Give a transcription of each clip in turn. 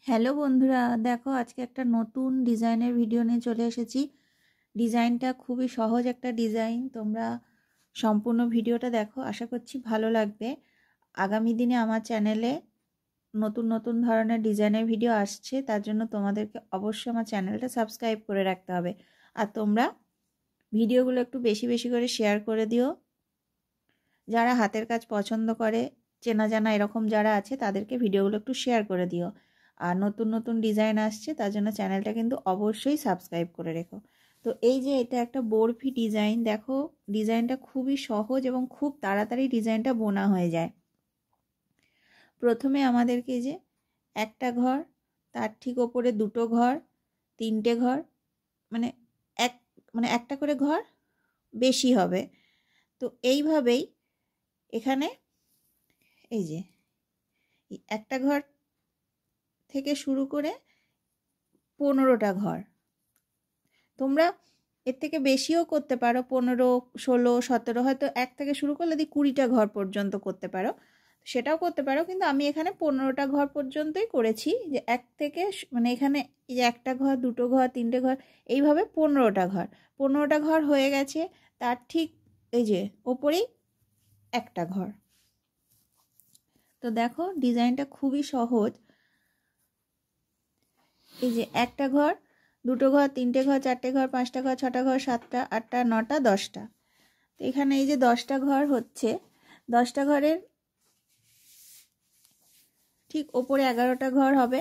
Hello বন্ধুরা, দেখো আজকে একটা নতুন ডিজাইনের ভিডিও নিয়ে চলে এসেছি। ডিজাইনটা খুবই সহজ একটা ডিজাইন। তোমরা সম্পূর্ণ ভিডিওটা দেখো, আশা করছি ভালো লাগবে। আগামী দিনে আমার চ্যানেলে নতুন নতুন ধরনের ডিজাইনের ভিডিও আসছে, তার জন্য তোমাদেরকে অবশ্যই আমার চ্যানেলটা সাবস্ক্রাইব করে রাখতে হবে। আর তোমরা ভিডিওগুলো একটু বেশি বেশি করে শেয়ার করে দিও। যারা হাতের কাজ পছন্দ করে, চেনা জানা এরকম যারা আছে, তাদেরকে ভিডিওগুলো একটু শেয়ার করে দিও। আর নতুন নতুন ডিজাইন আসছে, তার জন্য চ্যানেলটা কিন্তু অবশ্যই সাবস্ক্রাইব করে রেখো। তো এই যে এটা একটা বরফি ডিজাইন, দেখো ডিজাইনটা খুবই সহজ এবং খুব তাড়াতাড়ি ডিজাইনটা বোনা হয়ে যায়। প্রথমে আমাদেরকে যে একটা ঘর, তার ঠিক ওপরে দুটো ঘর, তিনটে ঘর, মানে একটা করে ঘর বেশি হবে। তো এইভাবেই এখানে এই যে একটা ঘর থেকে শুরু করে 15টা ঘর, তোমরা এর থেকে বেশিও করতে পারো, 15, 16, 17, হয়তো এক থেকে শুরু করলে 20টা ঘর পর্যন্ত করতে পারো, সেটাও করতে পারো। কিন্তু আমি এখানে 15টা ঘর পর্যন্তই করেছি, যে এক থেকে মানে এখানে এই যে একটা ঘর, দুটো ঘর, তিনটে ঘর, এইভাবে 15টা ঘর। 15টা ঘর হয়ে গেছে, তার ঠিক এই যে ওপরেই একটা ঘর। তো দেখো ডিজাইনটা খুবই সহজ। এই যে একটা ঘর, দুটো ঘর, তিনটে ঘর, চারটে ঘর, পাঁচটা ঘর, ছটা ঘর, সাতটা, আটটা, নটা, 10টা। তো এখানে এই যে 10টা ঘর হচ্ছে, 10টা ঘরের ঠিক ওপরে 11টা ঘর হবে।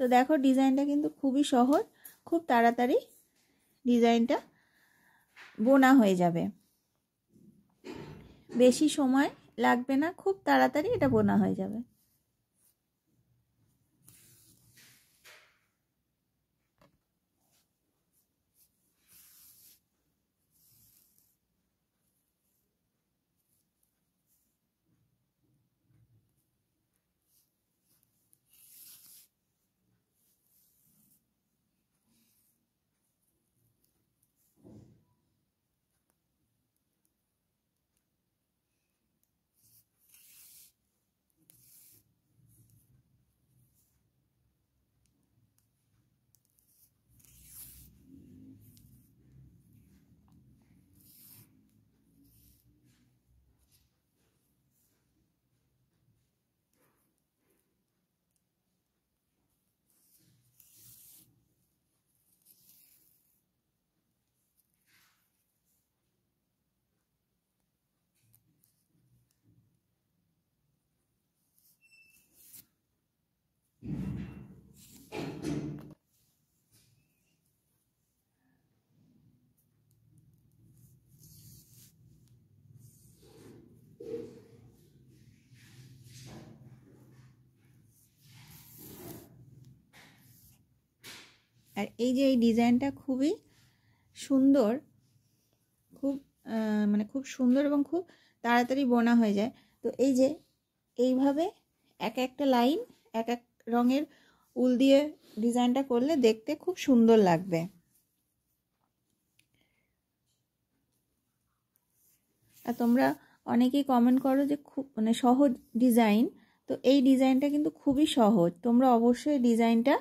তো দেখো ডিজাইনটা কিন্তু খুবই সহজ, খুব তাড়াতাড়ি ডিজাইনটা বোনা হয়ে যাবে, বেশি সময় লাগবে না, খুব তাড়াতাড়ি এটা বোনা হয়ে যাবে। আর এই যে এই ডিজাইনটা খুবই সুন্দর, খুব মানে খুব সুন্দর এবং খুব তাড়াতাড়ি বোনা হয়ে যায়। তো এই যে এইভাবে এক একটা লাইন এক এক রঙের উল দিয়ে ডিজাইনটা করলে দেখতে খুব সুন্দর লাগবে। আর তোমরা অনেকেই কমেন্ট করো যে খুব মানে সহজ ডিজাইন, তো এই ডিজাইনটা কিন্তু খুবই সহজ। তোমরা অবশ্যই ডিজাইনটা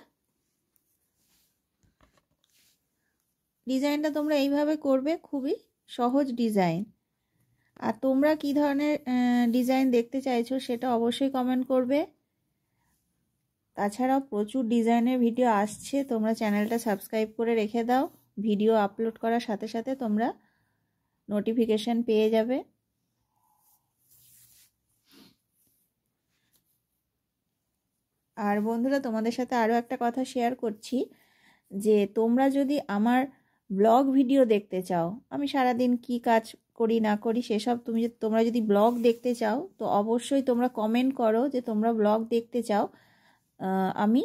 তোমরা এইভাবে করবে, খুবই সহজ ডিজাইন। আর তোমরা কি ধরনের ডিজাইন দেখতে চাইছো সেটা অবশ্যই কমেন্ট করবে। তাছাড়াও প্রচুর ডিজাইনের ভিডিও আসছে, তোমরা চ্যানেলটা সাবস্ক্রাইব করে রেখে দাও। ভিডিও আপলোড করার সাথে সাথে তোমরা নোটিফিকেশন পেয়ে যাবে। আর বন্ধুরা, তোমাদের সাথে আরও একটা কথা শেয়ার করছি, যে তোমরা যদি আমার ব্লগ ভিডিও দেখতে চাও, আমি সারাদিন কি কাজ করি না করি সেসব তোমরা যদি ব্লগ দেখতে চাও, তো অবশ্যই তোমরা কমেন্ট করো যে তোমরা ব্লগ দেখতে চাও। আমি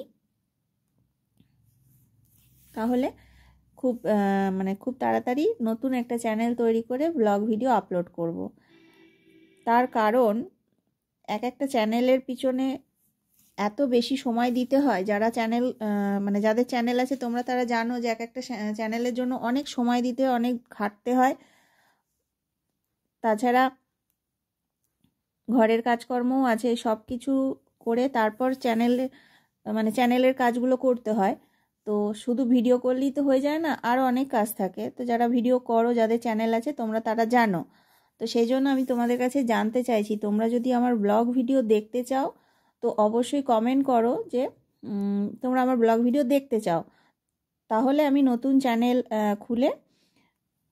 তাহলে খুব তাড়াতাড়ি নতুন একটা চ্যানেল তৈরি করে ব্লগ ভিডিও আপলোড করব। তার কারণ একটা চ্যানেলের পিছনে এত বেশি সময় দিতে হয়, যারা যাদের চ্যানেল আছে তোমরা তারা জানো যে একটা চ্যানেলের জন্য অনেক সময় দিতে হয়, অনেক খাটতে হয়। তাছাড়া ঘরের কাজকর্মও আছে, সব কিছু করে তারপর চ্যানেলে মানে চ্যানেলের কাজগুলো করতে হয়। তো শুধু ভিডিও করলেই তো হয়ে যায় না, আরও অনেক কাজ থাকে। তো যারা ভিডিও করো, যাদের চ্যানেল আছে, তোমরা তারা জানো। তো সেই জন্য আমি তোমাদের কাছে জানতে চাইছি, তোমরা যদি আমার ব্লগ ভিডিও দেখতে চাও তো অবশ্যই কমেন্ট করো যে তোমরা আমার ব্লগ ভিডিও দেখতে চাও। তাহলে আমি নতুন চ্যানেল খুলে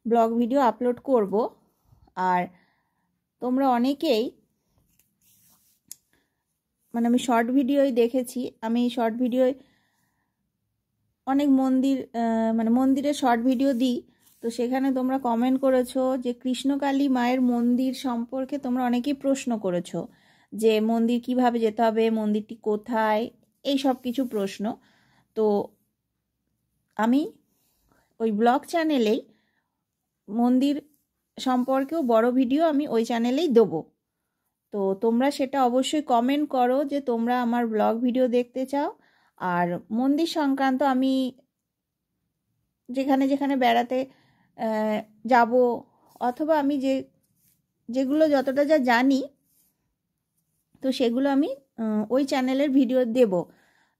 ব্লগ ভিডিও আপলোড করব। আর তোমরা অনেকেই, মানে আমি শর্ট ভিডিওই দেখেছি, আমি শর্ট ভিডিওয় অনেক মন্দির, মানে মন্দিরের শর্ট ভিডিও দিই। তো সেখানে তোমরা কমেন্ট করেছো যে কৃষ্ণকালী মায়ের মন্দির সম্পর্কে তোমরা অনেকেই প্রশ্ন করেছো, যে মন্দির কিভাবে যেতে হবে, মন্দিরটি কোথায়, এই সব কিছু প্রশ্ন। তো আমি ওই ব্লগ চ্যানেলেই মন্দির সম্পর্কেও বড় ভিডিও আমি ওই চ্যানেলেই দেবো। তো তোমরা সেটা অবশ্যই কমেন্ট করো যে তোমরা আমার ব্লগ ভিডিও দেখতে চাও। আর মন্দির সংক্রান্ত আমি যেখানে যেখানে বেড়াতে যাব, অথবা আমি যেগুলো যতটা যা জানি, তো সেগুলো আমি ওই চ্যানেলের ভিডিও দেব।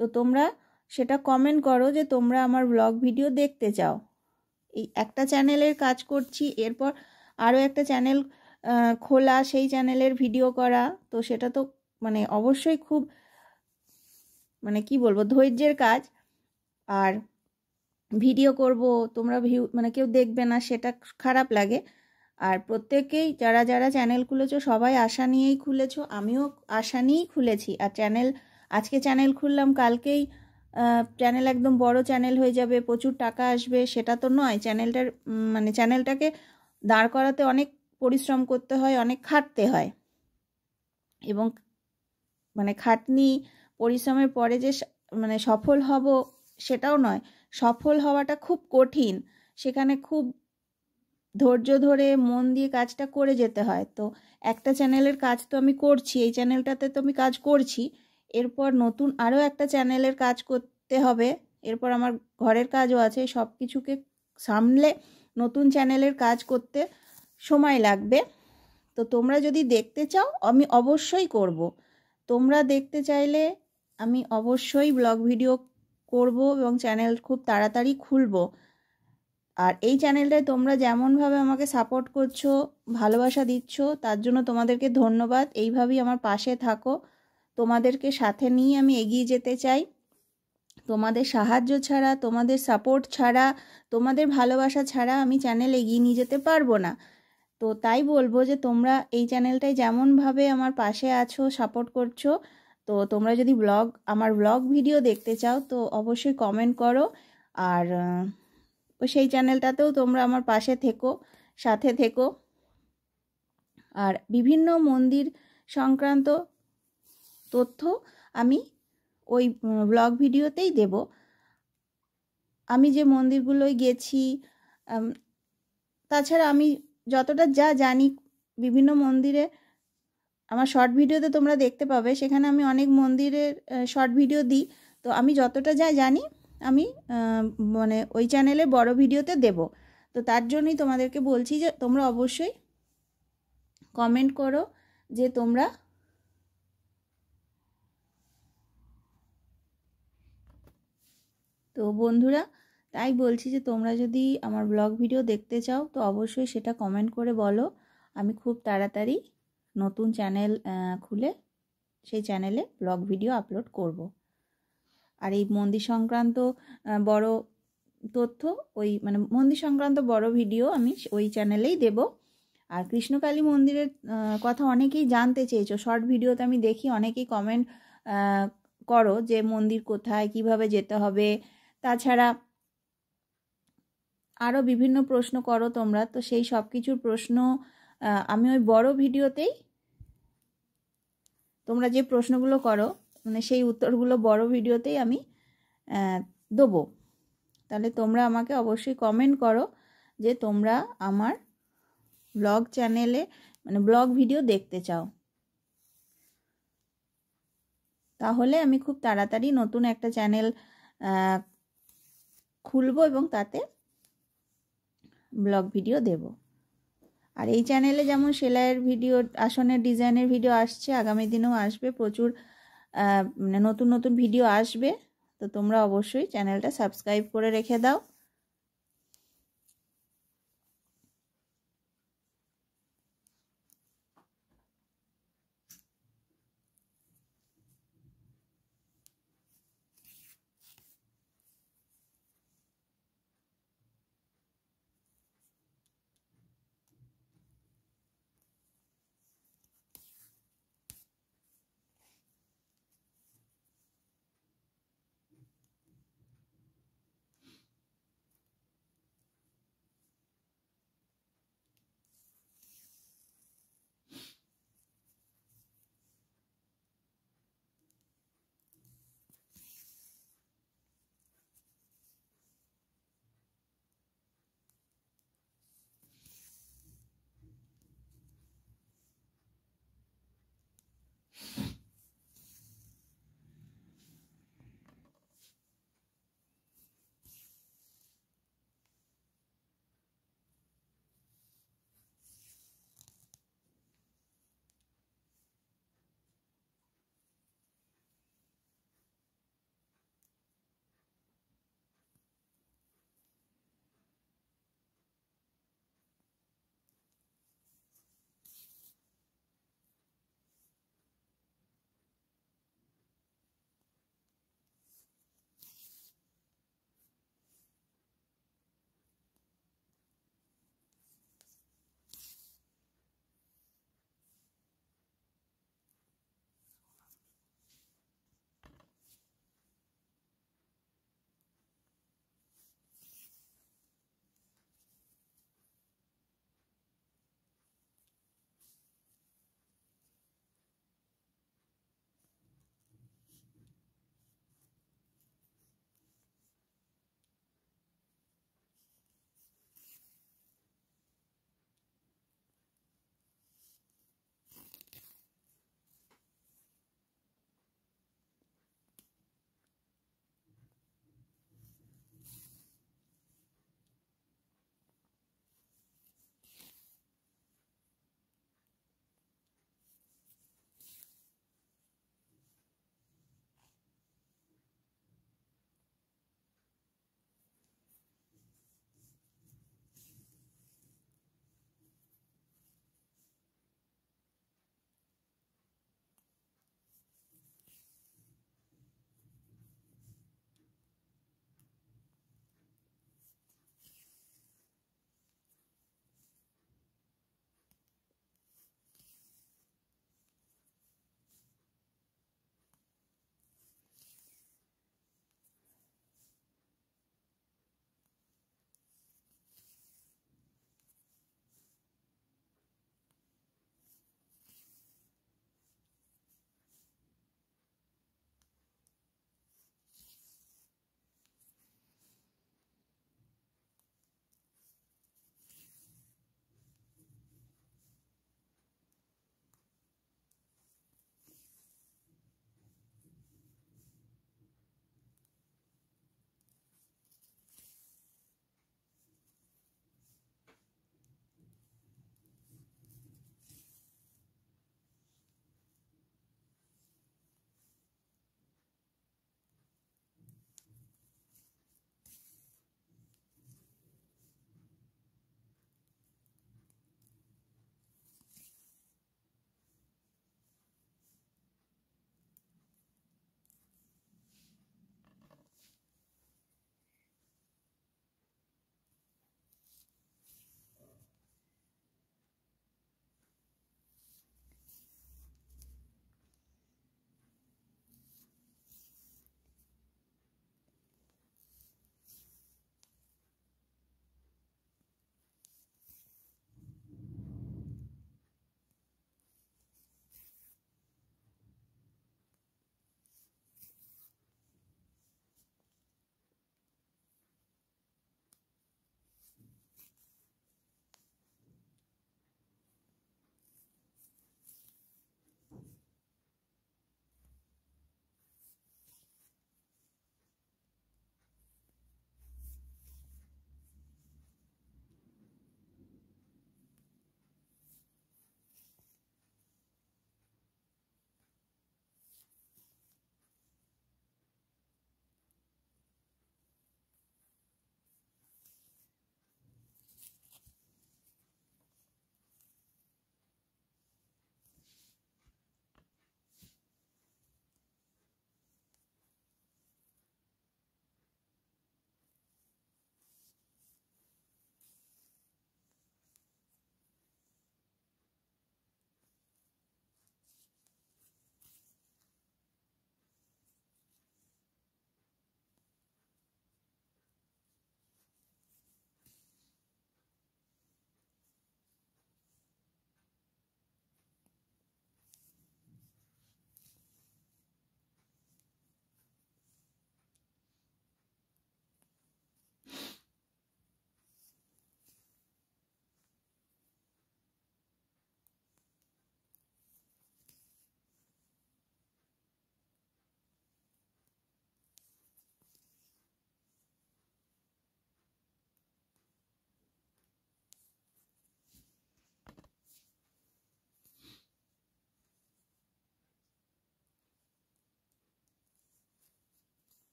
তো তোমরা সেটা কমেন্ট করো যে তোমরা আমার ব্লগ ভিডিও দেখতে চাও। এই একটা চ্যানেলের কাজ করছি, এরপর আরও একটা চ্যানেল খোলা, সেই চ্যানেলের ভিডিও করা, তো সেটা তো মানে অবশ্যই খুব, মানে কি বলবো, ধৈর্যের কাজ। আর ভিডিও করব, তোমরা মানে কেউ দেখবে না, সেটা খারাপ লাগে। আর প্রত্যেকেই যারা যারা চ্যানেল খুলেছো সবাই আশা নিয়েই খুলেছো, আমিও আশা নিয়েই খুলেছি। আর আজকে চ্যানেল খুললাম, কালকেই চ্যানেল একদম বড় চ্যানেল হয়ে যাবে, প্রচুর টাকা আসবে, সেটা তো নয়। মানে চ্যানেলটাকে দাঁড় করাতে অনেক পরিশ্রম করতে হয়, অনেক খাটতে হয়। এবং মানে খাটনি পরিশ্রমের পরে যে মানে সফল হব সেটাও নয়, সফল হওয়াটা খুব কঠিন। সেখানে খুব ধৈর্য ধরে মন দিয়ে কাজটা করে যেতে হয়। তো একটা চ্যানেলের কাজ তো আমি করছি, এই চ্যানেলটাতে তো আমি কাজ করছি, এরপর নতুন আরও একটা চ্যানেলের কাজ করতে হবে, এরপর আমার ঘরের কাজও আছে, সব কিছুকে সামলে নতুন চ্যানেলের কাজ করতে সময় লাগবে। তো তোমরা যদি দেখতে চাও আমি অবশ্যই করব। তোমরা দেখতে চাইলে আমি অবশ্যই ব্লগ ভিডিও করব এবং চ্যানেল খুব তাড়াতাড়ি খুলব। আর এই চ্যানেলটায় তোমরা যেমনভাবে আমাকে সাপোর্ট করছো, ভালোবাসা দিচ্ছ, তার জন্য তোমাদেরকে ধন্যবাদ। এইভাবেই আমার পাশে থাকো, তোমাদেরকে সাথে নিয়ে আমি এগিয়ে যেতে চাই। তোমাদের সাহায্য ছাড়া, তোমাদের সাপোর্ট ছাড়া, তোমাদের ভালোবাসা ছাড়া আমি চ্যানেল এগিয়ে নিয়ে যেতে পারবো না। তো তাই বলবো যে তোমরা এই চ্যানেলটায় যেমনভাবে আমার পাশে আছো, সাপোর্ট করছো, তো তোমরা যদি আমার ব্লগ ভিডিও দেখতে চাও তো অবশ্যই কমেন্ট করো। আর সেই চ্যানেলটাতেও তোমরা আমার পাশে থেকো, সাথে থেকো। আর বিভিন্ন মন্দির সংক্রান্ত তথ্য আমি ওই ব্লগ ভিডিওতেই দেব। আমি যে মন্দিরগুলোয় গেছি, তাছাড়া আমি যতটা যা জানি বিভিন্ন মন্দিরে, আমার শর্ট ভিডিওতে তোমরা দেখতে পাবে, সেখানে আমি অনেক মন্দিরের শর্ট ভিডিও দিই। তো আমি যতটা যা জানি আমি মানে ওই চ্যানেলে বড় ভিডিওতে দেব। তো তার জন্যই তোমাদেরকে বলছি যে তোমরা অবশ্যই কমেন্ট করো যে তোমরা তো বন্ধুরা, তাই বলছি যে তোমরা যদি আমার ব্লগ ভিডিও দেখতে চাও তো অবশ্যই সেটা কমেন্ট করে বলো। আমি খুব তাড়াতাড়ি নতুন চ্যানেল খুলে সেই চ্যানেলে ব্লগ ভিডিও আপলোড করব। আর এই মন্দির সংক্রান্ত বড় তথ্য, মানে মন্দির সংক্রান্ত বড় ভিডিও আমি ওই চ্যানেলেই দেব। আর কৃষ্ণকালী মন্দিরের কথা অনেকেই জানতে চেয়েছো, শর্ট ভিডিওতে আমি দেখি অনেকেই কমেন্ট করো যে মন্দির কোথায়, কিভাবে যেতে হবে, তাছাড়া আরও বিভিন্ন প্রশ্ন করো তোমরা। তো সেই সব কিছুর প্রশ্ন আমি ওই বড় ভিডিওতেই, তোমরা যে প্রশ্নগুলো করো মানে সেই উত্তরগুলো বড় ভিডিওতেই আমি দেবো। তাহলে তোমরা আমাকে অবশ্যই কমেন্ট করো যে তোমরা আমার ব্লগ চ্যানেলে মানে ব্লগ ভিডিও দেখতে চাও। তাহলে আমি খুব তাড়াতাড়ি নতুন একটা চ্যানেল খুলবো এবং তাতে ব্লগ ভিডিও দেব। আর এই চ্যানেলে যেমন সেলাইয়ের ভিডিও, আসনের ডিজাইনের ভিডিও আসছে, আগামী দিনেও আসবে। প্রচুর মানে নতুন নতুন ভিডিও আসবে। তো তোমরা অবশ্যই চ্যানেলটা সাবস্ক্রাইব করে রেখে দাও।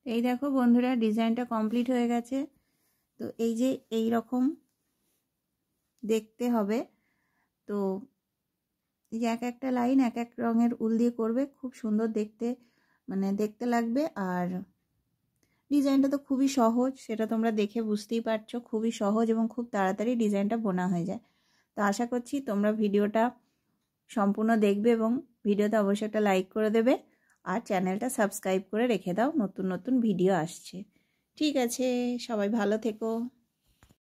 এই দেখো বন্ধুরা, ডিজাইনটা কমপ্লিট হয়ে গেছে। তো এই যে এই রকম দেখতে হবে। তো এই যে এক একটা লাইন এক এক রঙের উল দিয়ে করবে, খুব সুন্দর দেখতে মানে দেখতে লাগবে। আর ডিজাইনটা তো খুবই সহজ, সেটা তোমরা দেখে বুঝতেই পারছো, খুবই সহজ এবং খুব তাড়াতাড়ি ডিজাইনটা বোনা হয়ে যায়। তো আশা করছি তোমরা ভিডিওটা সম্পূর্ণ দেখবে এবং ভিডিওতে অবশ্যই একটা লাইক করে দেবে আর চ্যানেলটা সাবস্ক্রাইব করে রেখে দাও, নতুন নতুন ভিডিও আসছে। ঠিক আছে, সবাই ভালো থেকো।